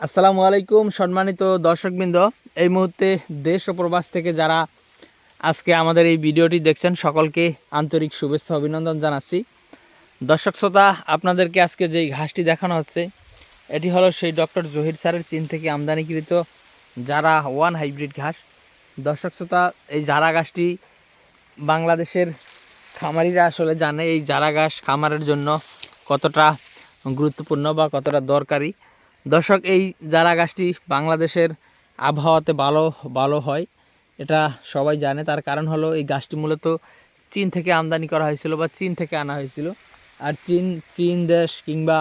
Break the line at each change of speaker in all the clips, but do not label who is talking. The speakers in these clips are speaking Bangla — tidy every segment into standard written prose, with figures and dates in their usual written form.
আসসালামু আলাইকুম সম্মানিত দর্শকবৃন্দ। এই মুহূর্তে দেশ ও প্রবাস থেকে যারা আজকে আমাদের এই ভিডিওটি দেখছেন সকলকে আন্তরিক শুভেচ্ছা অভিনন্দন জানাচ্ছি। দর্শক শ্রোতা, আপনাদেরকে আজকে যেই ঘাসটি দেখানো হচ্ছে এটি হলো সেই ডক্টর জহির স্যারের চীন থেকে আমদানিকৃত জারা ওয়ান হাইব্রিড ঘাস। দর্শক শ্রোতা, এই জারা ঘাসটি বাংলাদেশের খামারিরা আসলে জানে এই জারা ঘাস খামারের জন্য কতটা গুরুত্বপূর্ণ বা কতটা দরকারি। দর্শক, এই জারা গাছটি বাংলাদেশের আবহাওয়াতে ভালো হয়, এটা সবাই জানে। তার কারণ হলো এই গাছটি মূলত চীন থেকে আমদানি করা হয়েছিল বা চীন থেকে আনা হয়েছিল। আর চীন দেশ কিংবা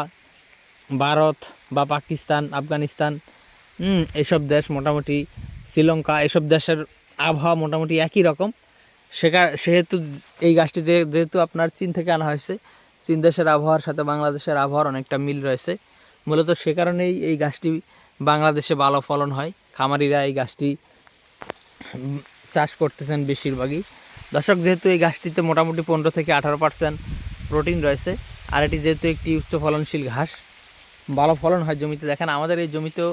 ভারত বা পাকিস্তান, আফগানিস্তান, এসব দেশ মোটামুটি শ্রীলঙ্কা, এসব দেশের আবহাওয়া মোটামুটি একই রকম। সেহেতু এই গাছটি যেহেতু আপনার চীন থেকে আনা হয়েছে, চীন দেশের আবহাওয়ার সাথে বাংলাদেশের আবহাওয়ার অনেকটা মিল রয়েছে। মূলত সে কারণেই এই গাছটি বাংলাদেশে ভালো ফলন হয়। খামারিরা এই গাছটি চাষ করতেছেন বেশিরভাগই। দর্শক, যেহেতু এই গাছটিতে মোটামুটি 15 থেকে 18% প্রোটিন রয়েছে, আর এটি যেহেতু একটি উচ্চ ফলনশীল ঘাস, ভালো ফলন হয় জমিতে। দেখেন আমাদের এই জমিতেও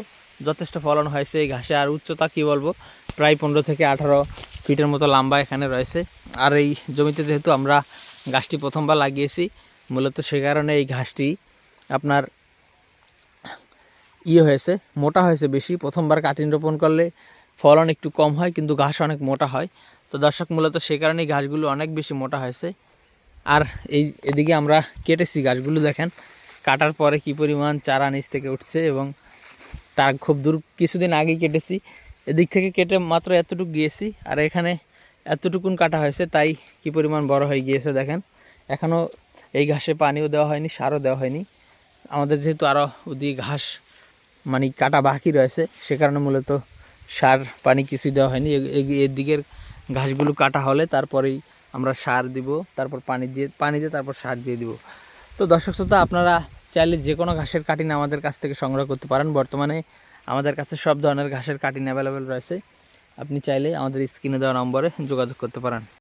যথেষ্ট ফলন হয়েছে এই ঘাসে। আর উচ্চতা কী বলবো, প্রায় 15 থেকে 18 ফিটের মতো লম্বা এখানে রয়েছে। আর এই জমিতে যেহেতু আমরা গাছটি প্রথমবার লাগিয়েছি, মূলত সে কারণে এই ঘাসটি আপনার হয়েছে, মোটা হয়েছে বেশি। প্রথমবার কাটিং রোপণ করলে ফলন একটু কম হয়, কিন্তু ঘাস অনেক মোটা হয়। তো দর্শক, মূলত সে কারণেই ঘাসগুলো অনেক বেশি মোটা হয়েছে। আর এদিকে আমরা কেটেছি গাছগুলো, দেখেন কাটার পরে কি পরিমাণ চারা নিচ থেকে উঠছে, এবং তার খুব দূর কিছুদিন আগেই কেটেছি। এদিক থেকে কেটে মাত্র এতটুকু গিয়েছি, আর এখানে এতটুকুন কাটা হয়েছে, তাই কি পরিমাণ বড় হয়ে গিয়েছে দেখেন। এখনও এই ঘাসে পানিও দেওয়া হয়নি, সারও দেওয়া হয়নি। আমাদের যেহেতু আরও ওদিকে ঘাস মানে কাটা বাকি রয়েছে, সে কারণে মূলত সার পানি কিছুই দেওয়া হয়নি। এর দিকের ঘাসগুলো কাটা হলে তারপরেই আমরা সার দিব, তারপর পানি দিয়ে তারপর সার দিয়ে দিব। তো দর্শক শ্রোতা, আপনারা চাইলে যে কোনো ঘাসের কাটিং আমাদের কাছ থেকে সংগ্রহ করতে পারেন। বর্তমানে আমাদের কাছে সব ধরনের ঘাসের কাটিং অ্যাভেলেবেল রয়েছে। আপনি চাইলে আমাদের স্ক্রিনে দেওয়া নম্বরে যোগাযোগ করতে পারেন।